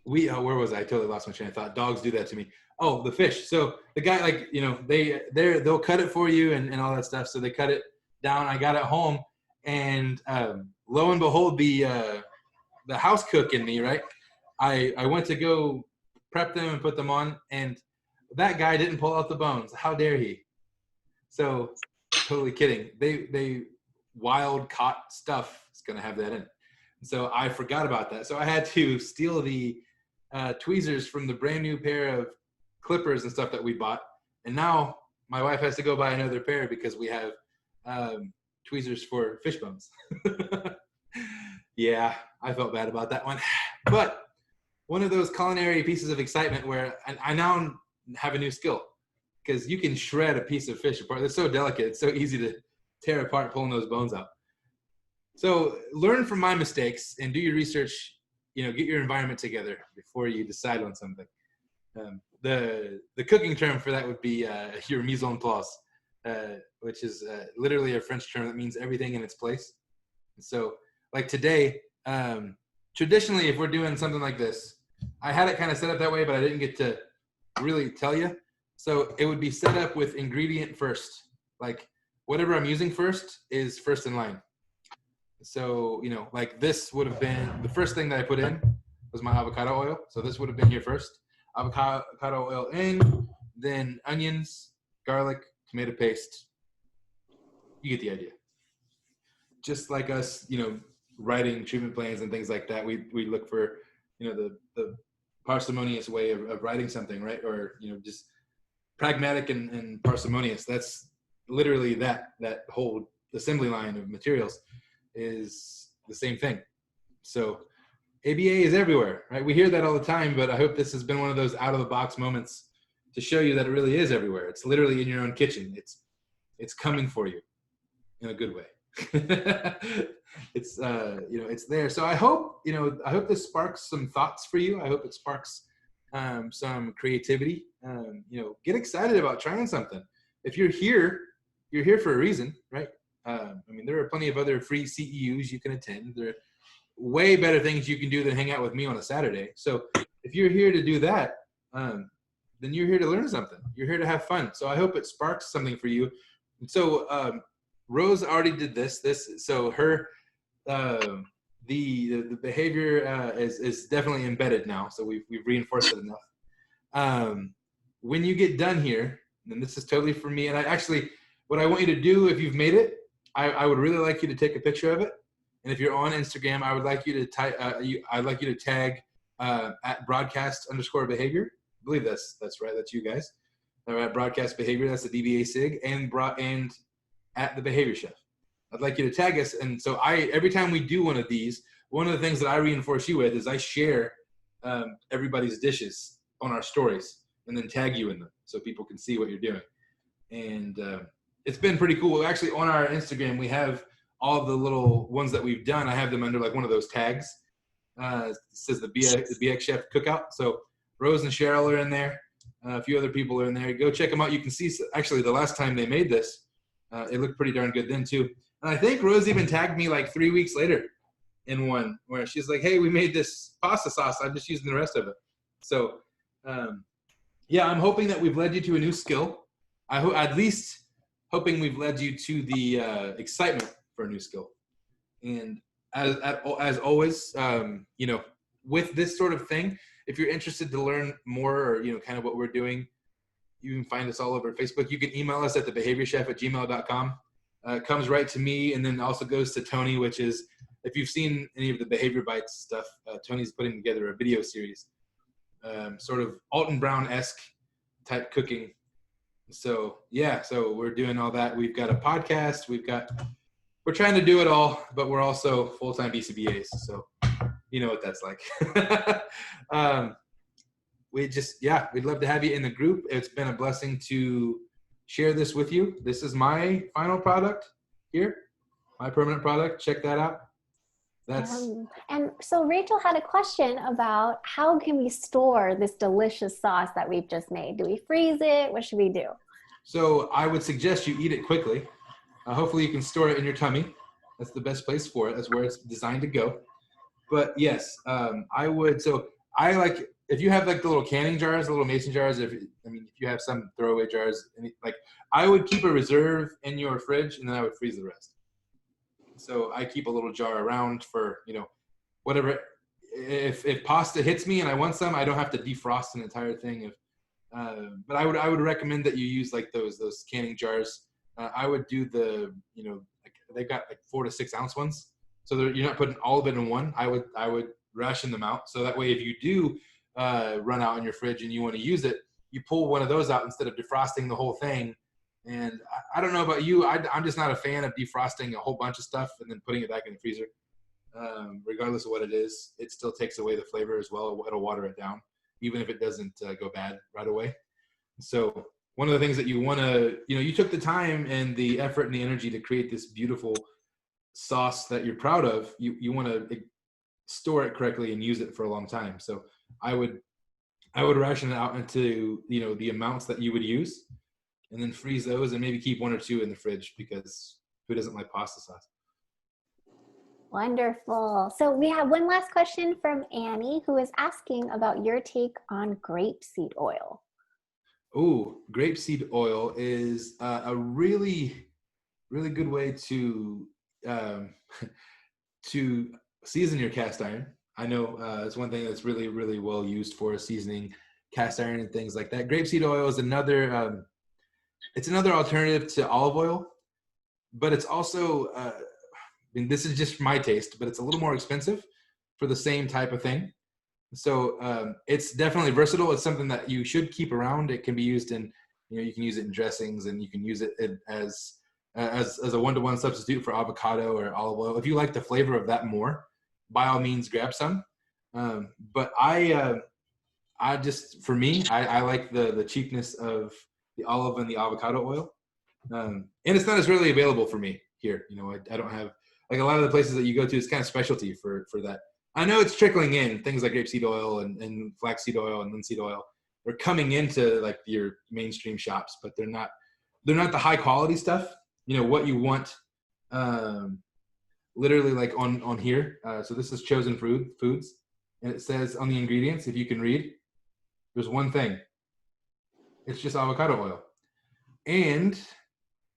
Where was I? I totally lost my train of thought. Dogs do that to me. Oh, the fish. So the guy, like, you know, they'll cut it for you and all that stuff. So they cut it down. I got it home, and lo and behold, the house cook in me, right? I went to go prep them and put them on, and that guy didn't pull out the bones. How dare he? So totally kidding. They wild caught stuff is gonna have that in. So I forgot about that. So I had to steal the tweezers from the brand new pair of clippers and stuff that we bought. And now my wife has to go buy another pair because we have tweezers for fish bones. Yeah, I felt bad about that one. But one of those culinary pieces of excitement where I now have a new skill, because you can shred a piece of fish apart. It's so delicate. It's so easy to tear apart pulling those bones out. So learn from my mistakes and do your research. You know, get your environment together before you decide on something. The cooking term for that would be your mise en place, which is literally a French term that means everything in its place. So like today, traditionally, if we're doing something like this, I had it kind of set up that way, but I didn't get to really tell you. So it would be set up with ingredient first. Like whatever I'm using first is first in line. So, you know, like this would have been, the first thing that I put in was my avocado oil. So this would have been here first. Avocado oil in, then onions, garlic, tomato paste. You get the idea. Just like us, you know, writing treatment plans and things like that, we look for, you know, the parsimonious way of writing something, right? Or, you know, just pragmatic and parsimonious. That's literally that whole assembly line of materials is the same thing. So ABA is everywhere, right? We hear that all the time, but I hope this has been one of those out of the box moments to show you that it really is everywhere. It's literally in your own kitchen. It's coming for you in a good way. It's you know, it's there. So I hope this sparks some thoughts for you. I hope it sparks some creativity. You know, get excited about trying something. If you're here for a reason, right? I mean, there are plenty of other free CEUs you can attend. There are way better things you can do than hang out with me on a Saturday. So if you're here to do that, then you're here to learn something. You're here to have fun. So I hope it sparks something for you. And so Rose already did this. So her the behavior is definitely embedded now. So we've reinforced it enough. When you get done here, and this is totally for me, and what I want you to do, if you've made it, I would really like you to take a picture of it. And if you're on Instagram, I would like you to I'd like you to tag at broadcast_behavior. I believe that's right. That's you guys. At broadcast behavior. That's the DBA SIG and at the behavior chef. I'd like you to tag us. And so every time we do one of these, one of the things that I reinforce you with is I share everybody's dishes on our stories and then tag you in them so people can see what you're doing. And it's been pretty cool. Actually, on our Instagram, we have all the little ones that we've done. I have them under like one of those tags. It says the BX Chef Cookout. So Rose and Cheryl are in there. A few other people are in there. Go check them out. You can see, actually, the last time they made this, it looked pretty darn good then too. And I think Rose even tagged me like 3 weeks later in one where she's like, hey, we made this pasta sauce. I'm just using the rest of it. So yeah, I'm hoping that we've led you to a new skill. At least hoping we've led you to the excitement for a new skill. And as always, you know, with this sort of thing, if you're interested to learn more or, you know, kind of what we're doing, you can find us all over Facebook. You can email us at thebehaviorchef@gmail.com. It comes right to me, and then also goes to Tony, which is, if you've seen any of the Behavior Bites stuff, Tony's putting together a video series, sort of Alton Brown-esque type cooking. So yeah, so we're doing all that. We've got a podcast. We're trying to do it all, but we're also full-time BCBAs. So you know what that's like. We'd love to have you in the group. It's been a blessing to share this with you. This is my final product here, my permanent product. Check that out. That's And so Rachel had a question about how can we store this delicious sauce that we've just made? Do we freeze it? What should we do? so I would suggest you eat it quickly. Hopefully you can store it in your tummy. That's the best place for it. That's where it's designed to go. But yes, I would. So I like, if you have like the little canning jars, the little mason jars, if you have some throwaway jars, like I would keep a reserve in your fridge and then I would freeze the rest. So I keep a little jar around for, whatever. If pasta hits me and I want some, I don't have to defrost an entire thing. But I would recommend that you use like those canning jars. I would do like they've got like 4 to 6 ounce ones. So you're not putting all of it in one. I would ration them out. So that way, if you do run out in your fridge and you want to use it, you pull one of those out instead of defrosting the whole thing. And I don't know about you. I'm just not a fan of defrosting a whole bunch of stuff and then putting it back in the freezer. Regardless of what it is, it still takes away the flavor as well. It'll water it down, even if it doesn't go bad right away. So one of the things that you want to, you took the time and the effort and the energy to create this beautiful sauce that you're proud of. You want to store it correctly and use it for a long time. So I would ration it out into the amounts that you would use, and then freeze those and maybe keep 1 or 2 in the fridge, because who doesn't like pasta sauce? Wonderful. So we have one last question from Annie, who is asking about your take on grapeseed oil. Oh, grapeseed oil is a really, really good way to to season your cast iron. I know it's one thing that's really, really well used for seasoning cast iron and things like that. Grapeseed oil is another alternative to olive oil, but it's also this is just my taste, but it's a little more expensive for the same type of thing. So it's definitely versatile. It's something that you should keep around. It can be used in, you can use it in dressings, and you can use it as a one-to-one substitute for avocado or olive oil. If you like the flavor of that more, by all means, grab some. But I just, for me, I like the cheapness of the olive and the avocado oil. And it's not as readily available for me here. I don't have, like, a lot of the places that you go to, it's kind of specialty for that. I know it's trickling in, things like grapeseed oil and flaxseed oil and linseed oil. They're coming into like your mainstream shops, but they're not the high quality stuff. What you want, literally like on here. So this is Chosen Foods, and it says on the ingredients, if you can read, there's one thing. It's just avocado oil. And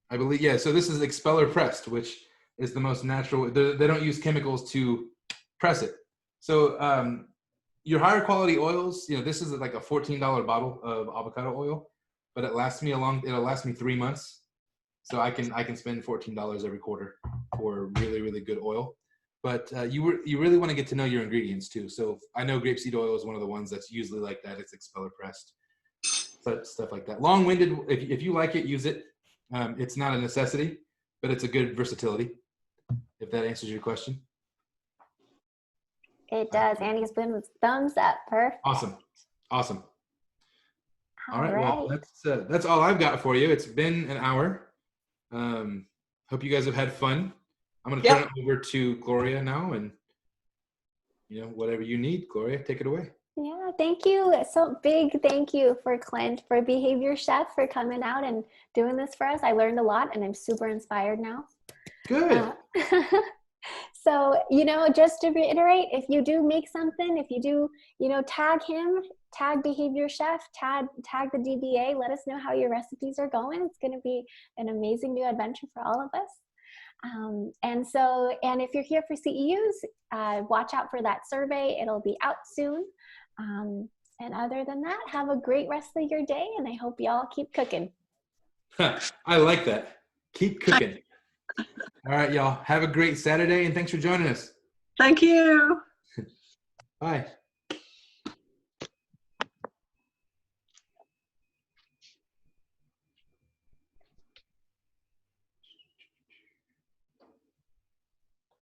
I believe, so this is expeller pressed, which is the most natural. They don't use chemicals to press it. So your higher quality oils, this is like a $14 bottle of avocado oil, but it'll last me 3 months. So I can spend $14 every quarter for really, really good oil. But you really want to get to know your ingredients too. So I know grapeseed oil is one of the ones that's usually like that. It's expeller pressed, stuff like that. Long-winded, if you like it, use it. It's not a necessity, but it's a good versatility, if that answers your question. It does. Andy's been with thumbs up. Perfect. Awesome. All right. Well, that's all I've got for you. It's been an hour. Hope you guys have had fun. I'm going to turn it over to Gloria now, and whatever you need, Gloria, take it away. Yeah, thank you. So big thank you for Clint, for Behavior Chef, for coming out and doing this for us. I learned a lot, and I'm super inspired now. Good. So, just to reiterate, if you do make something, if you do, tag him, tag Behavior Chef, tag the DBA, let us know how your recipes are going. It's going to be an amazing new adventure for all of us. And if you're here for CEUs, watch out for that survey. It'll be out soon. And other than that, have a great rest of your day, and I hope y'all keep cooking. I like that. Keep cooking. All right, y'all. Have a great Saturday, and thanks for joining us. Thank you. Bye.